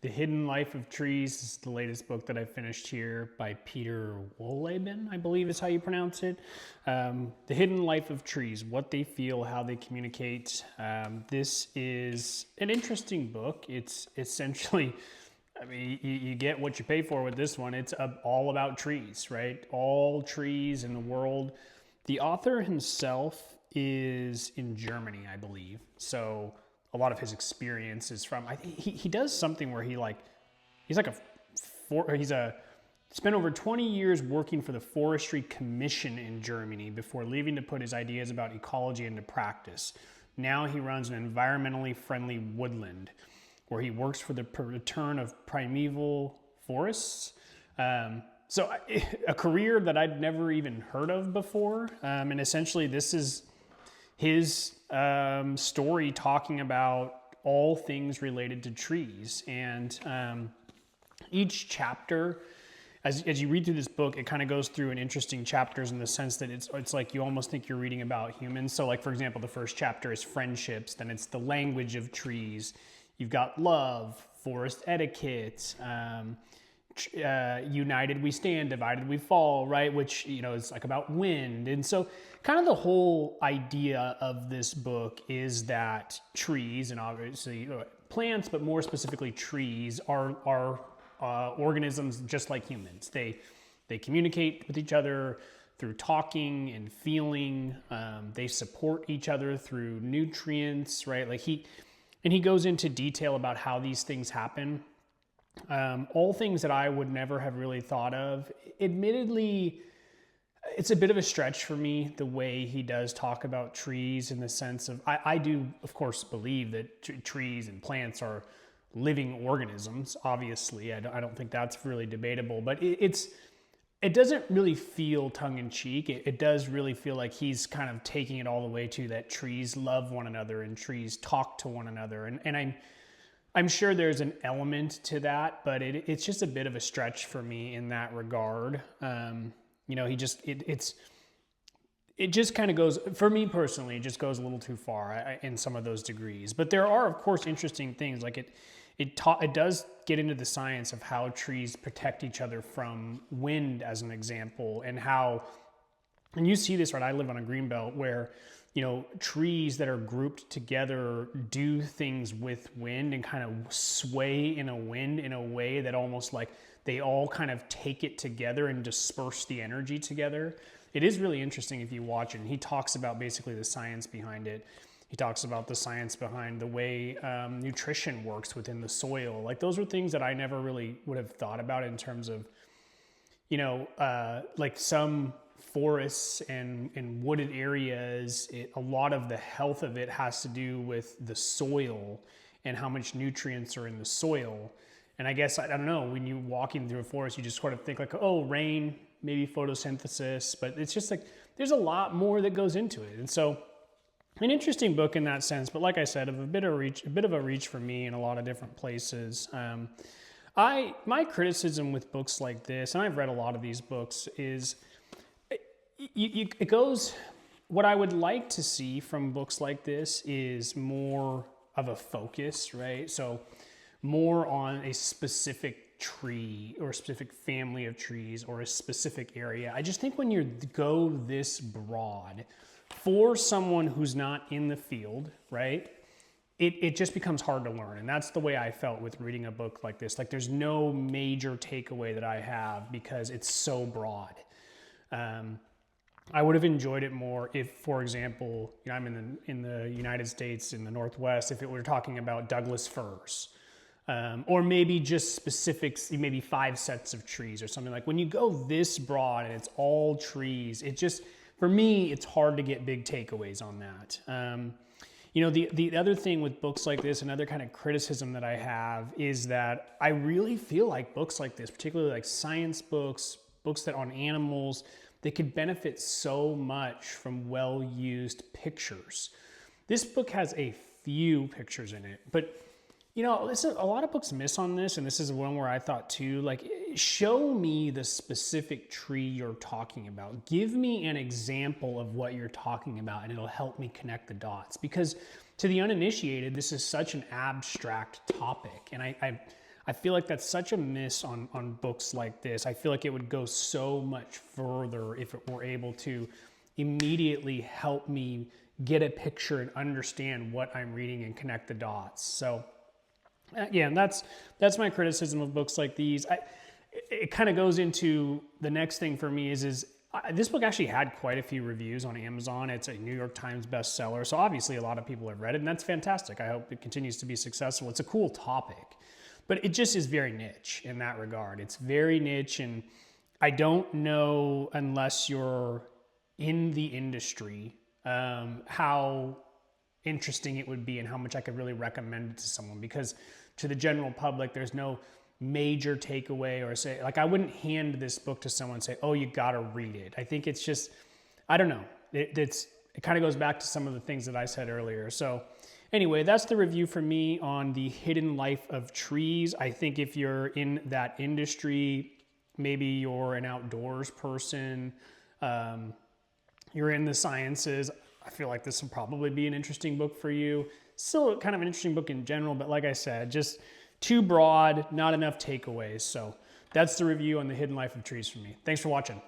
The Hidden Life of Trees. This is the latest book that I finished here by Peter Wohlleben, I believe is how you pronounce it. The Hidden Life of Trees, what they feel, how they communicate. This is an interesting book. It's essentially, I mean, you get what you pay for with this one. It's all about trees, right? All trees in the world. The author himself is in Germany, I believe. So a lot of his experience is from, he does something where he's spent over 20 years working for the Forestry Commission in Germany before leaving to put his ideas about ecology into practice. Now he runs an environmentally friendly woodland where he works for the return of primeval forests. So a career that I'd never even heard of before. And essentially this is his story talking about all things related to trees. And each chapter, as you read through this book, it kind of goes through in interesting chapters in the sense that it's like you almost think you're reading about humans. So like, for example, the first chapter is friendships, then it's the language of trees. You've got love, forest etiquette, united we stand, divided we fall, right? Which, you know, is like about wind. And so kind of the whole idea of this book is that trees, and obviously plants, but more specifically trees, are organisms just like humans. They communicate with each other through talking and feeling. They support each other through nutrients, right? Like he goes into detail about how these things happen. All things that I would never have really thought of. Admittedly, it's a bit of a stretch for me, the way he does talk about trees, in the sense of, I do, of course, believe that trees and plants are living organisms, obviously. I don't think that's really debatable, but it doesn't really feel tongue-in-cheek. It does really feel like he's kind of taking it all the way to that trees love one another and trees talk to one another. And I'm sure there's an element to that, but it's just a bit of a stretch for me in that regard. You know, it just kind of goes, for me personally, it just goes a little too far in some of those degrees. But there are, of course, interesting things. Like it does get into the science of how trees protect each other from wind, as an example, and you see this, right? I live on a green belt where, you know, trees that are grouped together do things with wind and kind of sway in a wind in a way that almost like they all kind of take it together and disperse the energy together. It is really interesting if you watch it. And he talks about basically the science behind it. He talks about the science behind the way nutrition works within the soil. Like, those are things that I never really would have thought about in terms of, you know, like some forests and wooded areas, a lot of the health of it has to do with the soil and how much nutrients are in the soil. And I guess, I don't know, when you're walking through a forest, you just sort of think like, oh, rain, maybe photosynthesis, but it's just like, there's a lot more that goes into it. And so an interesting book in that sense, but like I said, a bit of a reach for me in a lot of different places. My criticism with books like this, and I've read a lot of these books, is it goes, what I would like to see from books like this is more of a focus, right? So more on a specific tree or a specific family of trees or a specific area. I just think when you go this broad for someone who's not in the field, right, it just becomes hard to learn. And that's the way I felt with reading a book like this. Like, there's no major takeaway that I have because it's so broad. I would have enjoyed it more if, for example, you know, I'm in the United States, in the Northwest, if it were talking about Douglas firs, or maybe just specifics, maybe 5 sets of trees or something. Like, when you go this broad and it's all trees, it just, for me, it's hard to get big takeaways on that. You know, the other thing with books like this, another kind of criticism that I have, is that I really feel like books like this, particularly like science books that on animals, they could benefit so much from well-used pictures. This book has a few pictures in it, but you know, a lot of books miss on this, and this is one where I thought too, like, show me the specific tree you're talking about. Give me an example of what you're talking about, and it'll help me connect the dots. Because to the uninitiated, this is such an abstract topic, and I I feel like that's such a miss on books like this. I feel like it would go so much further if it were able to immediately help me get a picture and understand what I'm reading and connect the dots. So yeah, that's my criticism of books like these. It kind of goes into the next thing for me is this book actually had quite a few reviews on Amazon. It's a New York Times bestseller, so obviously a lot of people have read it, and that's fantastic. I hope it continues to be successful. It's a cool topic, but it just is very niche in that regard. It's very niche, and I don't know, unless you're in the industry, how interesting it would be and how much I could really recommend it to someone, because to the general public, there's no major takeaway or say, like, I wouldn't hand this book to someone and say, oh, you gotta read it. I think it's just, I don't know. It kind of goes back to some of the things that I said earlier. So anyway, that's the review for me on The Hidden Life of Trees. I think if you're in that industry, maybe you're an outdoors person, you're in the sciences, I feel like this will probably be an interesting book for you. Still kind of an interesting book in general, but like I said, just too broad, not enough takeaways. So that's the review on The Hidden Life of Trees for me. Thanks for watching.